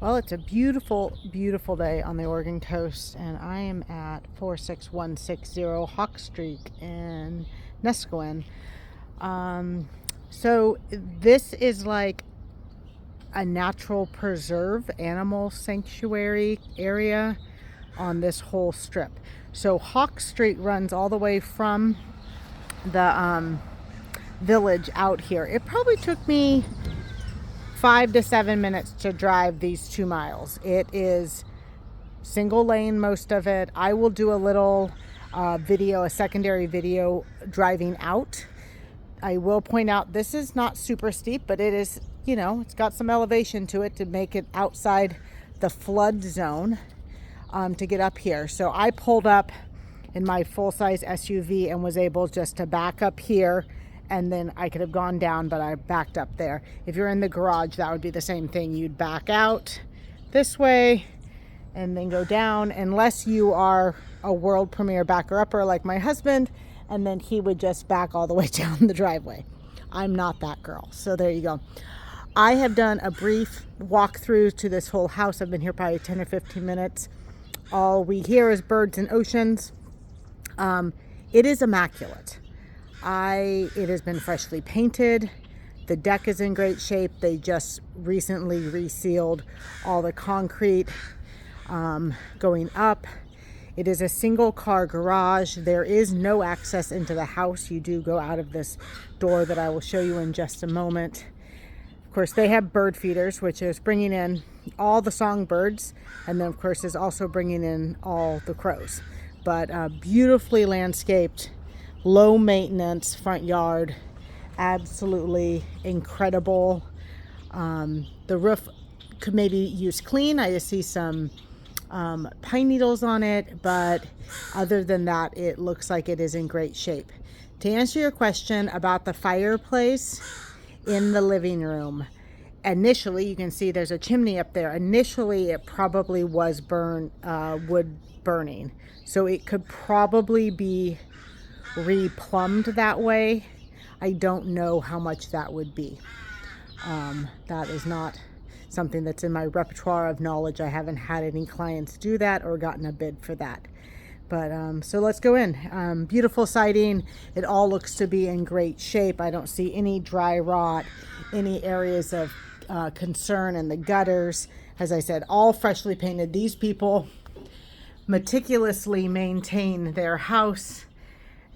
Well, it's a beautiful, beautiful day on the Oregon coast, and I am at 46160 Hawk Street in Neskowin. Um, so, this is like a natural preserve animal sanctuary area on this whole strip. So, Hawk Street runs all the way from the village out here. It probably took me 5 to 7 minutes to drive these 2 miles. It is single lane, most of it. I will do a little video, a secondary video driving out. I will point out this is not super steep, but it is, it's got some elevation to it to make it outside the flood zone to get up here. So I pulled up in my full-size SUV and was able just to back up here, and then I could have gone down, but I backed up there. If you're in the garage, that would be the same thing. You'd back out this way and then go down, unless you are a world premiere backer-upper like my husband, and then he would just back all the way down the driveway. I'm not that girl, so there you go. I have done a brief walkthrough to this whole house. I've been here probably 10 or 15 minutes. All we hear is birds and oceans. It is immaculate. It has been freshly painted. The deck is in great shape. They just recently resealed all the concrete going up. It is a single car garage. There is no access into the house. You do go out of this door that I will show you in just a moment. Of course, they have bird feeders, which is bringing in all the songbirds, and then of course is also bringing in all the crows. But beautifully landscaped, low maintenance front yard, absolutely incredible. The roof could maybe use clean. I just see some pine needles on it, but other than that, it looks like it is in great shape. To answer your question about the fireplace in the living room, initially, you can see there's a chimney up there. Initially, it probably was wood burning, so it could probably be replumbed that way. I don't know how much that would be. That is not something that's in my repertoire of knowledge. I haven't had any clients do that or gotten a bid for that. But so let's go in. Beautiful siding. It all looks to be in great shape. I don't see any dry rot, any areas of concern in the gutters. As I said, all freshly painted. These people meticulously maintain their house,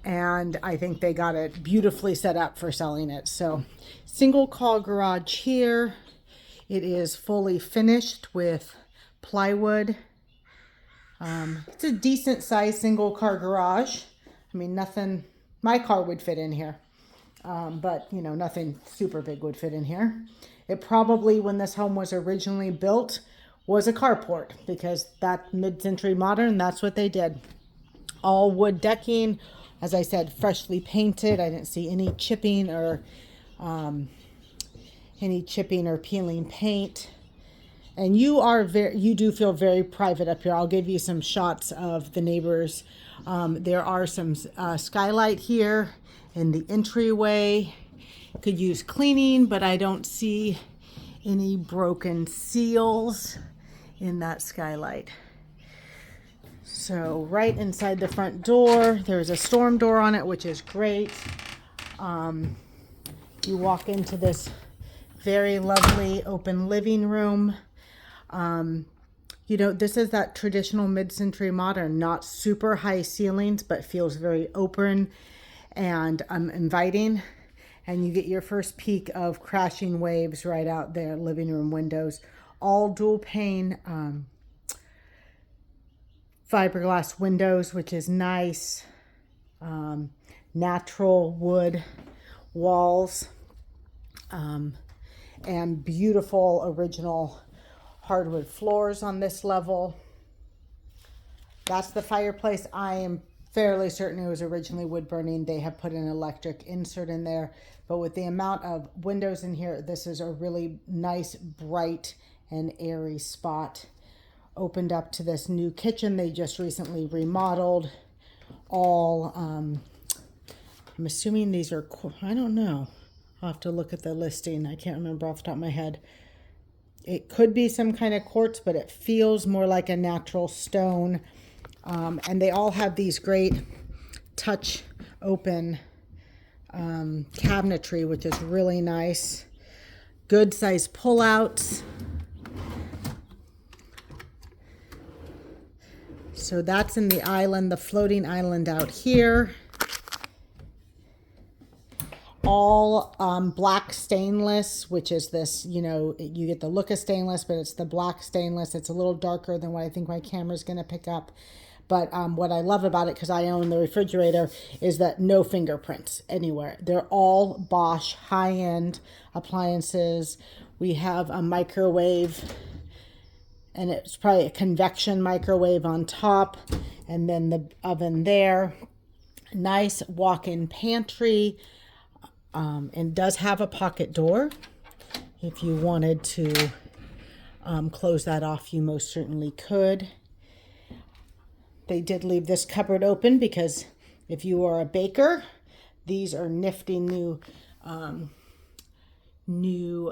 and I think they got it beautifully set up for selling it. So single car garage here. It is fully finished with plywood. It's a decent sized single car garage. I mean, nothing, my car would fit in here. But nothing super big would fit in here. It probably, when this home was originally built, was a carport, because that mid-century modern, that's what they did. All wood decking, as I said, freshly painted. I didn't see any chipping or peeling paint. And you do feel very private up here. I'll give you some shots of the neighbors. There are some skylight here in the entryway. Could use cleaning, but I don't see any broken seals in that skylight. So right inside the front door, there's a storm door on it, which is great. You walk into this very lovely open living room. This is that traditional mid-century modern, not super high ceilings, but feels very open and inviting. And you get your first peek of crashing waves right out there, living room windows, all dual pane fiberglass windows, which is nice. Natural wood walls, and beautiful original hardwood floors on this level. That's the fireplace. I am fairly certain it was originally wood burning. They have put an electric insert in there, but with the amount of windows in here, this is a really nice, bright and airy spot. Opened up to this new kitchen they just recently remodeled. I'm assuming these are, I don't know. I'll have to look at the listing. I can't remember off the top of my head. It could be some kind of quartz, but it feels more like a natural stone. And they all have these great touch open cabinetry, which is really nice. Good size pullouts. So that's in the island, the floating island out here. All black stainless, which is this, you know, you get the look of stainless, but it's the black stainless. It's a little darker than what I think my camera's going to pick up. But what I love about it, because I own the refrigerator, is that no fingerprints anywhere. They're all Bosch high-end appliances. We have a microwave, and it's probably a convection microwave on top, and then the oven there. Nice walk-in pantry, and does have a pocket door. If you wanted to close that off, you most certainly could. They did leave this cupboard open because if you are a baker, these are nifty new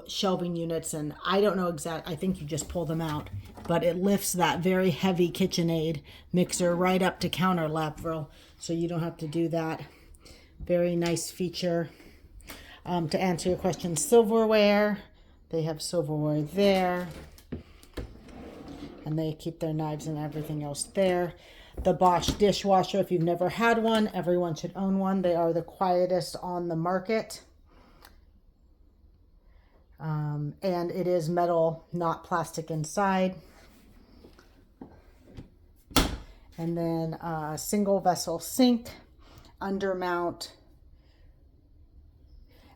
shelving units. And I don't know exactly, I think you just pull them out, but it lifts that very heavy KitchenAid mixer right up to counter level, so you don't have to do that. Very nice feature. To answer your question, silverware. They have silverware there. And they keep their knives and everything else there. The Bosch dishwasher, if you've never had one, everyone should own one. They are the quietest on the market. And it is metal, not plastic inside. And then a single vessel sink, undermount.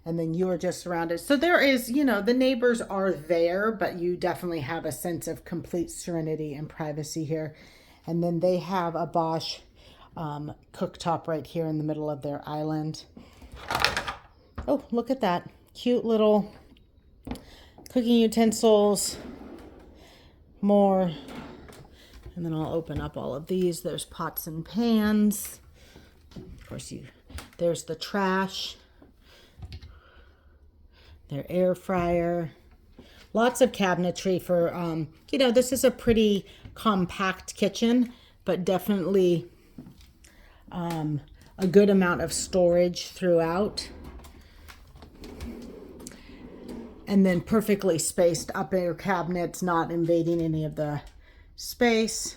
And then you are just surrounded. So there is, you know, the neighbors are there, but you definitely have a sense of complete serenity and privacy here. And then they have a Bosch cooktop right here in the middle of their island. Oh, look at that. Cute little cooking utensils. More. And then I'll open up all of these. There's pots and pans. Of course, there's the trash. Their air fryer. Lots of cabinetry for, you know, this is a pretty compact kitchen, but definitely a good amount of storage throughout. And then perfectly spaced upper cabinets, not invading any of the space.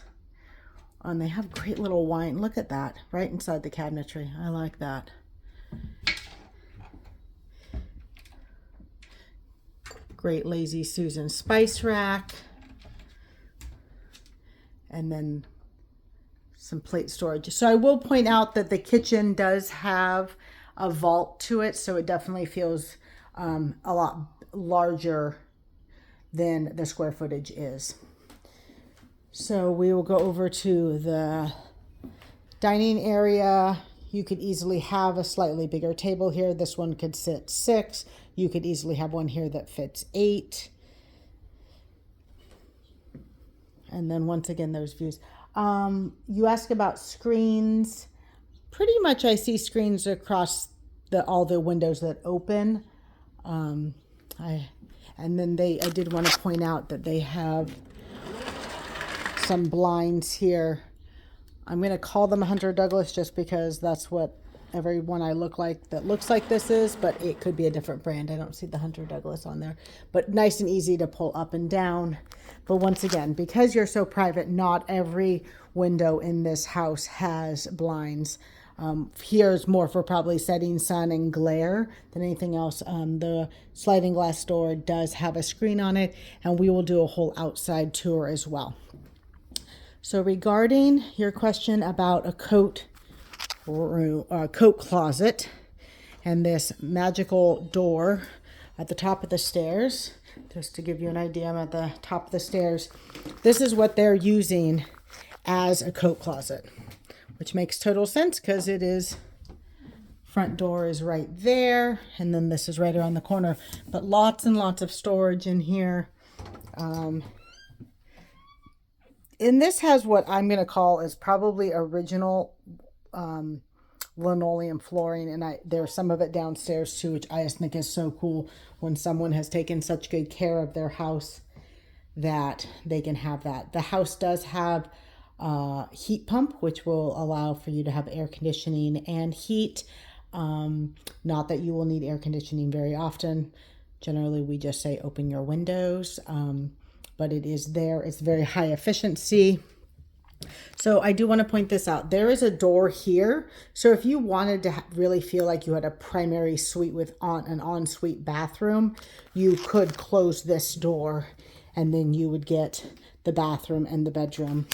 And they have great little wine. Look at that, right inside the cabinetry. I like that. Great Lazy Susan spice rack. And then some plate storage. So I will point out that the kitchen does have a vault to it, so it definitely feels a lot larger than the square footage is. So we will go over to the dining area. You could easily have a slightly bigger table here. This one could sit 6. You could easily have one here that fits 8. And then once again, there's views. You ask about screens. Pretty much I see screens across all the windows that open. And then I did want to point out that they have some blinds here. I'm going to call them Hunter Douglas just because that's what everyone I look like that looks like this is, but it could be a different brand. I don't see the Hunter Douglas on there, but nice and easy to pull up and down. But once again, because you're so private, not every window in this house has blinds. Here's more for probably setting sun and glare than anything else. The sliding glass door does have a screen on it, and we will do a whole outside tour as well. So regarding your question about a coat closet and this magical door at the top of the stairs, just to give you an idea, I'm at the top of the stairs. This is what they're using as a coat closet, which makes total sense because it is, front door is right there, and then this is right around the corner, but lots and lots of storage in here. And this has what I'm going to call is probably original linoleum flooring, and there's some of it downstairs too, which I just think is so cool when someone has taken such good care of their house that they can have that. The house does have a heat pump, which will allow for you to have air conditioning and heat. Not that you will need air conditioning very often. Generally, we just say open your windows, but it is there. It's very high efficiency. So I do want to point this out. There is a door here. So if you wanted to really feel like you had a primary suite with an ensuite bathroom, you could close this door and then you would get the bathroom and the bedroom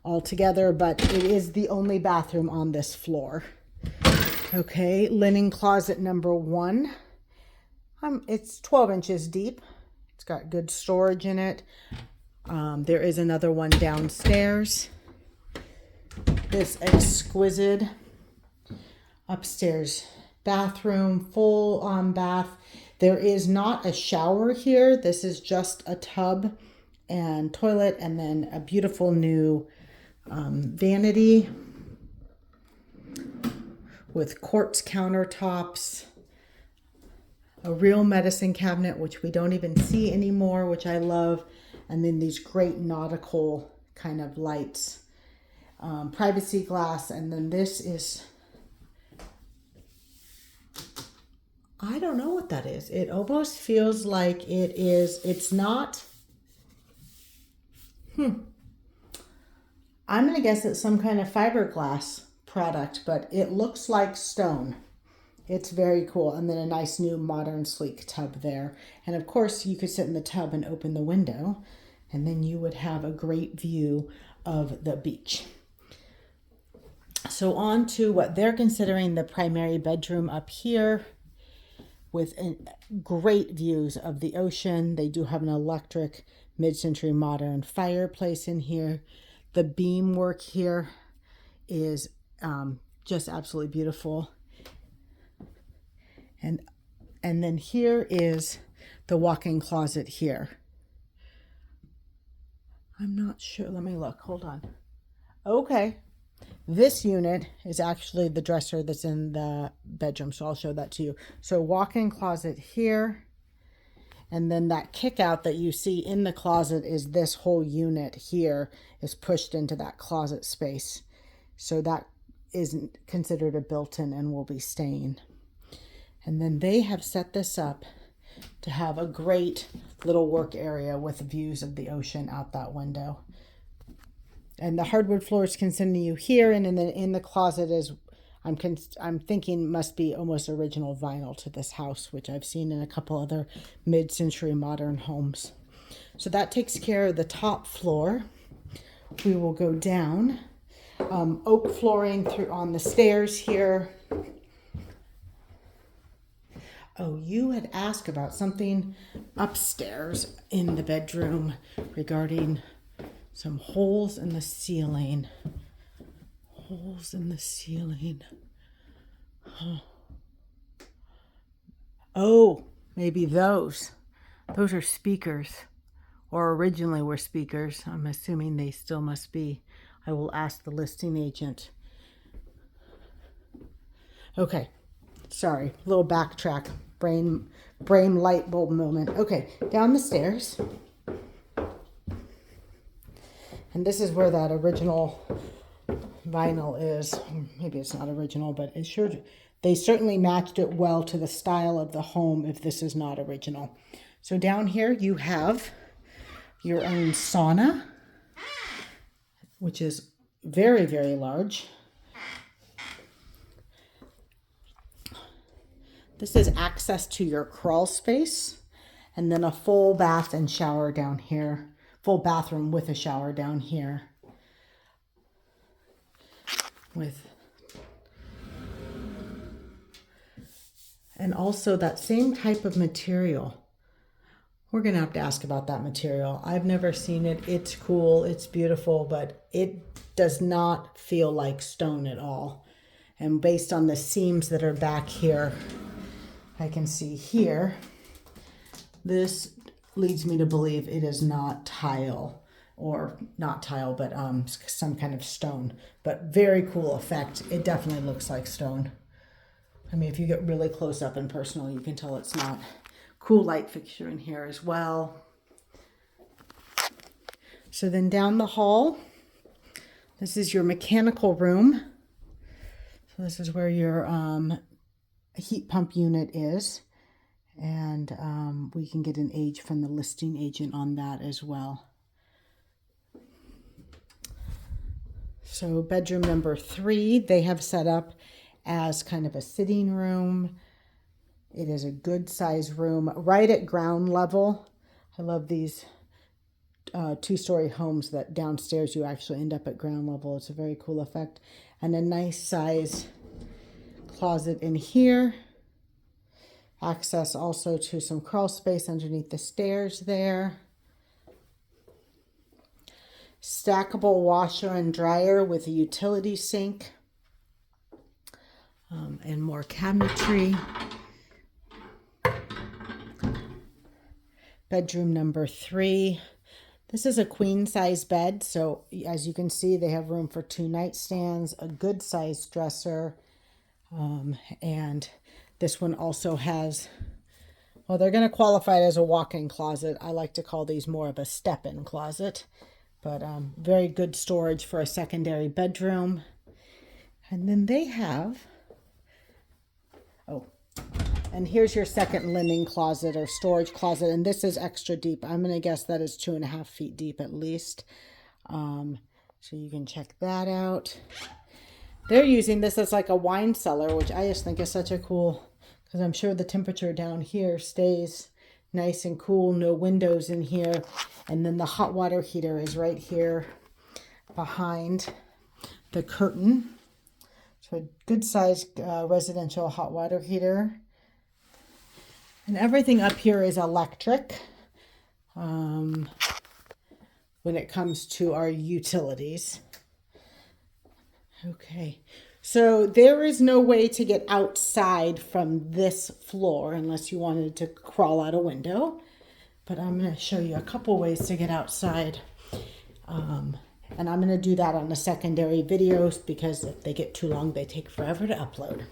all together. But it is the only bathroom on this floor. Okay, linen closet number 1. It's 12 inches deep. It's got good storage in it. There is another one downstairs. This exquisite upstairs bathroom, full on bath. There is not a shower here. This is just a tub and toilet, and then a beautiful new vanity with quartz countertops. A real medicine cabinet, which we don't even see anymore, which I love. And then these great nautical kind of lights. Privacy glass. And then this is, I don't know what that is. It almost feels like it's not. I'm going to guess it's some kind of fiberglass product, but it looks like stone. It's very cool. And then a nice new modern sleek tub there. And of course you could sit in the tub and open the window and then you would have a great view of the beach. So on to what they're considering the primary bedroom up here with great views of the ocean. They do have an electric mid-century modern fireplace in here. The beam work here is just absolutely beautiful. And then here is the walk-in closet here. I'm not sure. Let me look. Hold on. Okay. This unit is actually the dresser that's in the bedroom, so I'll show that to you. So walk-in closet here. And then that kick out that you see in the closet is this whole unit here is pushed into that closet space. So that isn't considered a built-in and will be staying. And then they have set this up to have a great little work area with views of the ocean out that window. And the hardwood floors continue here, and then in the closet is, I'm thinking must be almost original vinyl to this house, which I've seen in a couple other mid-century modern homes. So that takes care of the top floor. We will go down. Oak flooring through on the stairs here. Oh, you had asked about something upstairs in the bedroom regarding some holes in the ceiling. Holes in the ceiling. Oh, maybe those. Those are speakers, or originally were speakers. I'm assuming they still must be. I will ask the listing agent. Okay, sorry, little backtrack. Brain light bulb moment. Okay, down the stairs. And this is where that original vinyl is. Maybe it's not original, but it sure, they certainly matched it well to the style of the home if this is not original. So down here you have your own sauna, which is very, very large. This is access to your crawl space, and then a full bath and shower down here. Full bathroom with a shower down here. And also that same type of material. We're going to have to ask about that material. I've never seen it. It's cool. It's beautiful, but it does not feel like stone at all. And based on the seams that are back here, I can see here, this leads me to believe it is not tile, or not tile, but some kind of stone. But very cool effect. It definitely looks like stone. I mean, if you get really close up and personal, you can tell it's not. Cool light fixture in here as well. So then down the hall, this is your mechanical room. So this is where your heat pump unit is. And we can get an age from the listing agent on that as well. So bedroom number 3, they have set up as kind of a sitting room. It is a good size room, right at ground level. I love these 2-story homes that downstairs you actually end up at ground level. It's a very cool effect. And a nice size closet in here. Access also to some crawl space underneath the stairs there. Stackable washer and dryer with a utility sink. And more cabinetry. Bedroom number 3. This is a queen size bed. So as you can see, they have room for 2 nightstands, a good sized dresser. And this one also has, well, they're going to qualify it as a walk-in closet. I like to call these more of a step-in closet. But very good storage for a secondary bedroom. And then they have, and here's your second linen closet or storage closet. And this is extra deep. I'm going to guess that is 2.5 feet deep at least. So you can check that out. They're using this as like a wine cellar, which I just think is such a cool, because I'm sure the temperature down here stays nice and cool, no windows in here. And then the hot water heater is right here behind the curtain. So a good sized residential hot water heater. And everything up here is electric when it comes to our utilities. Okay, so there is no way to get outside from this floor unless you wanted to crawl out a window. But I'm going to show you a couple ways to get outside. And I'm going to do that on the secondary videos because if they get too long, they take forever to upload.